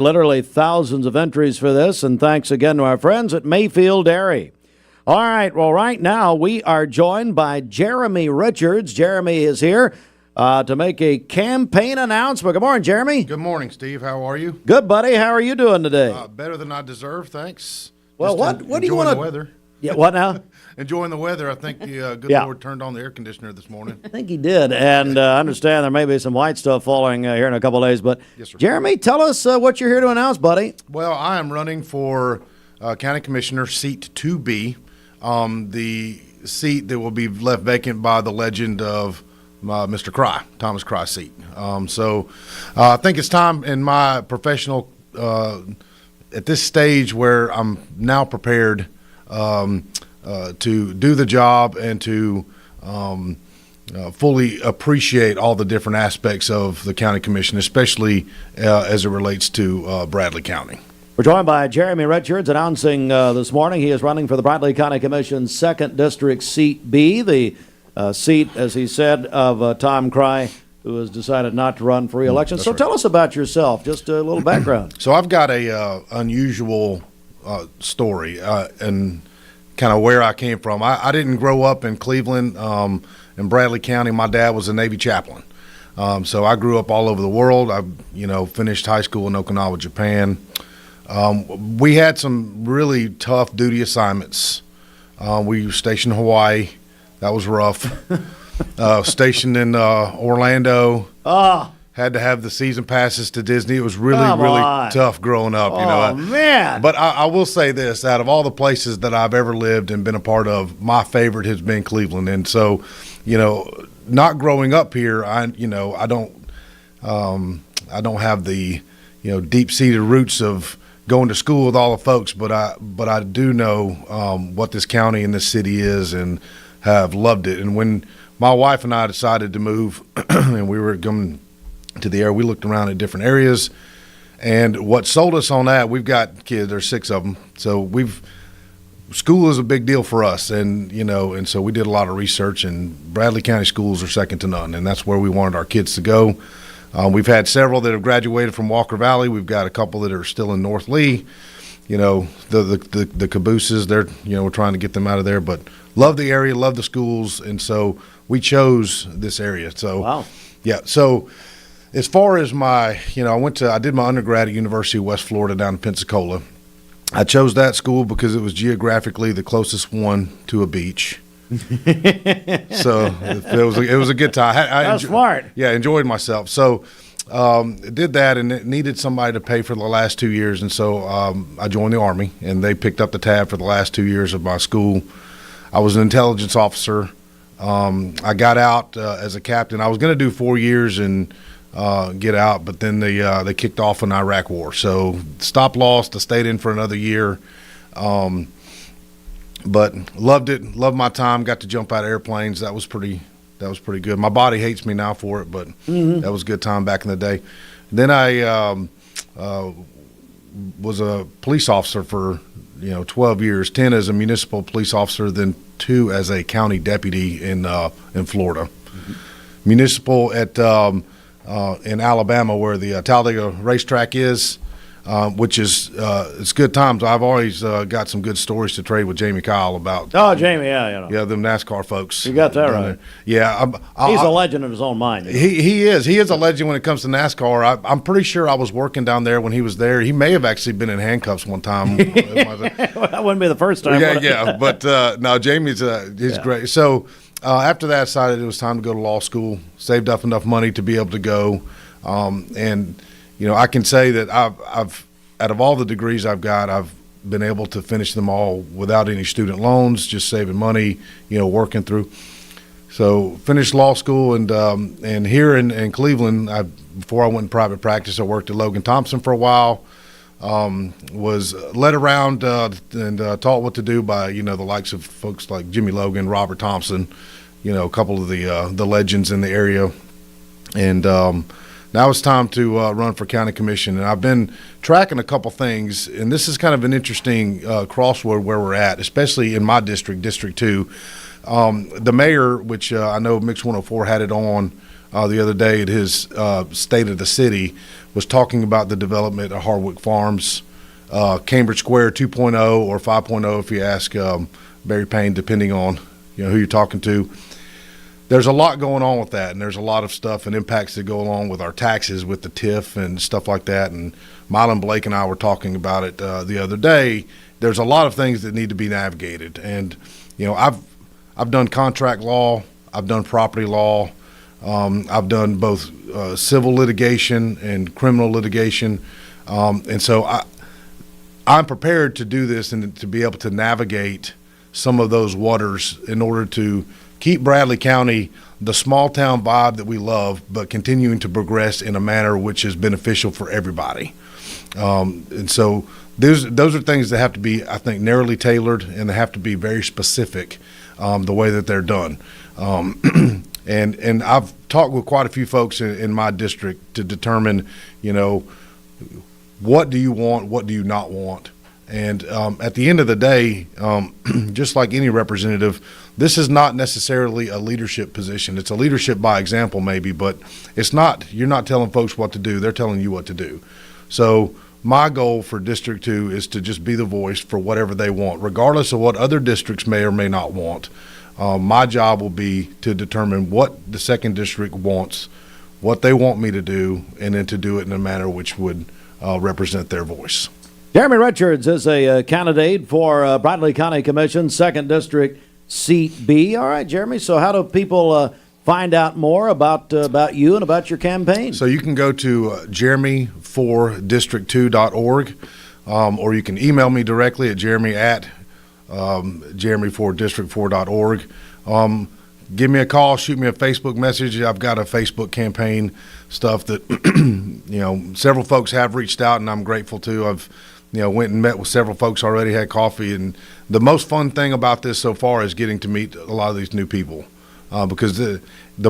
Literally thousands of entries for this, and thanks again to our friends at Mayfield Dairy. All right, well, right now we are joined by Jeremy Richards. Jeremy is here to make a campaign announcement. Good morning, Jeremy. Good morning, Steve. How are you? Good, buddy. How are you doing today? Better than I deserve, thanks. Well, Just what do you want to? Enjoying the weather. Yeah, what now? Enjoying the weather. I think the good Yeah. Lord turned on the air conditioner this morning. I think he did, and I understand there may be some white stuff falling here in a couple of days. But Yes, sir. Jeremy, tell us what you're here to announce, buddy. Well, I am running for County Commissioner, seat 2B, the seat that will be left vacant by the legend of Mr. Cry, Thomas Cry's seat. So I think it's time in my professional, at this stage where I'm now prepared to do the job and to fully appreciate all the different aspects of the county commission, especially as it relates to Bradley County. We're joined by Jeremy Richards announcing this morning he is running for the Bradley County Commission's 2nd District Seat B, the seat, as he said, of Tom Cry, who has decided not to run for re-election. So right. Tell us about yourself, just a little background. So I've got a unusual story and kind of where I came from. I didn't grow up in Cleveland, in Bradley County. My dad was a Navy chaplain. So I grew up all over the world. I, finished high school in Okinawa, Japan. We had some really tough duty assignments. We were stationed in Hawaii. That was rough. Stationed in Orlando. Had to have the season passes to Disney. It was really tough growing up. Man. But I will say this: out of all the places that I've ever lived and been a part of, my favorite has been Cleveland. And so, not growing up here, I don't have the deep-seated roots of going to school with all the folks, but I do know what this county and this city is, and have loved it. And when my wife and I decided to move, and we were going to the area, we looked around at different areas, and what sold us on that, we've got kids, there's 6 of them, so school is a big deal for us, and and so we did a lot of research, and Bradley County schools are second to none, and that's where we wanted our kids to go. We've had several that have graduated from Walker Valley. We've got a couple that are still in North Lee. The cabooses, we're trying to get them out of there, but love the area, love the schools, and so we chose this area. So, wow. Yeah. So as far as I did my undergrad at University of West Florida down in Pensacola. I chose that school because it was geographically the closest one to a beach. So it was a good time. That's smart. Yeah, enjoyed myself. So did that, and it needed somebody to pay for the last 2 years, and so I joined the Army, and they picked up the tab for the last 2 years of my school. I was an intelligence officer. I got out as a captain. I was going to do 4 years and get out, but then they kicked off an Iraq war. So stop lost. I stayed in for another year. But loved it, loved my time, got to jump out of airplanes. That was pretty good. My body hates me now for it, but that was a good time back in the day. Then I was a police officer for 12 years, 10 as a municipal police officer, then 2 as a county deputy in Florida. Municipal at in Alabama, where the Talladega racetrack is. Which is it's good times. I've always got some good stories to trade with Jamie Kyle about. Oh, Jamie, yeah, yeah, them NASCAR folks. You got that right. There. Yeah, he's a legend in his own mind. He is a legend when it comes to NASCAR. I'm pretty sure I was working down there when he was there. He may have actually been in handcuffs one time. That wouldn't be the first time. Yeah, but no, Jamie's he's great. So after that, I decided it was time to go to law school. Saved up enough money to be able to go, and. I can say that I've out of all the degrees I've got, I've been able to finish them all without any student loans, just saving money, working through. So finished law school, and here in Cleveland, before I went in private practice, I worked at Logan Thompson for a while. Was led around and taught what to do by the likes of folks like Jimmy Logan, Robert Thompson, a couple of the legends in the area, and now it's time to run for county commission, and I've been tracking a couple things, and this is kind of an interesting crossroad where we're at, especially in my district, District 2. The mayor, which I know Mix 104 had it on the other day at his State of the City was talking about the development of Hardwick Farms, Cambridge Square 2.0 or 5.0 if you ask Barry Payne, depending on who you're talking to. There's a lot going on with that, and there's a lot of stuff and impacts that go along with our taxes, with the TIF and stuff like that. And Mylan Blake and I were talking about it the other day. There's a lot of things that need to be navigated, and I've done contract law, I've done property law, I've done both civil litigation and criminal litigation, and so I'm prepared to do this and to be able to navigate some of those waters in order to keep Bradley County the small town vibe that we love, but continuing to progress in a manner which is beneficial for everybody. And so those are things that have to be, I think, narrowly tailored, and they have to be very specific the way that they're done. And I've talked with quite a few folks in my district to determine, what do you want, what do you not want? And at the end of the day, just like any representative, this is not necessarily a leadership position. It's a leadership by example maybe, but it's not. You're not telling folks what to do. They're telling you what to do. So my goal for District 2 is to just be the voice for whatever they want, regardless of what other districts may or may not want. My job will be to determine what the 2nd District wants, what they want me to do, and then to do it in a manner which would represent their voice. Jeremy Richards is a candidate for Bradley County Commission, 2nd District, Seat B. All right, Jeremy, so how do people find out more about you and about your campaign? So you can go to jeremy4district2.org, or you can email me directly at jeremy4district4.org. Give me a call, shoot me a Facebook message. I've got a Facebook campaign stuff that several folks have reached out, and I'm grateful to. I've went and met with several folks already, had coffee, and the most fun thing about this so far is getting to meet a lot of these new people, because the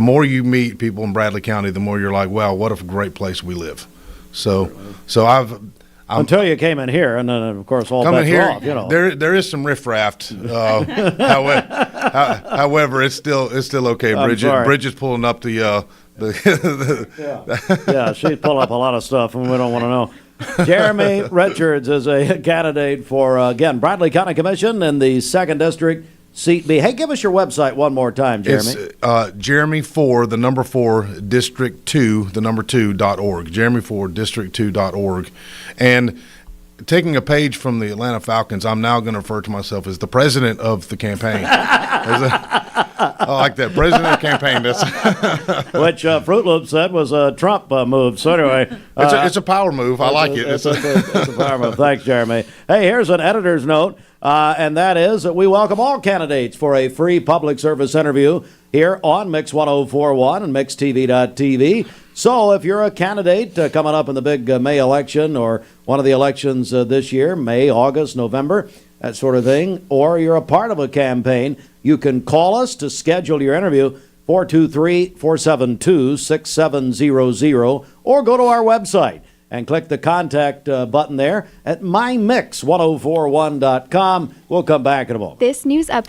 more you meet people in Bradley County, the more you're like, wow, what a great place we live. So until you came in here, and then of course all bets are off. There is some riffraff. However, it's still okay. Bridget's pulling up the yeah, she's pulling up a lot of stuff, and we don't want to know. Jeremy Richards is a candidate for, again, Bradley County Commission in the 2nd District, Seat B. Hey, give us your website one more time, Jeremy. It's Jeremy4, District 2, 2.org, Jeremy4district2.org. And taking a page from the Atlanta Falcons, I'm now going to refer to myself as the president of the campaign. I like that, president of the campaign. Which Fruit Loop said was a Trump move. So anyway, it's a power move. I like it. It's a power move. Thanks, Jeremy. Hey, here's an editor's note, and that is that we welcome all candidates for a free public service interview here on Mix 104.1 and MixTV.tv. So if you're a candidate coming up in the big May election, or one of the elections this year, May, August, November, that sort of thing, or you're a part of a campaign, you can call us to schedule your interview, 423-472-6700, or go to our website and click the contact button there at mymix1041.com. We'll come back in a moment. This news update.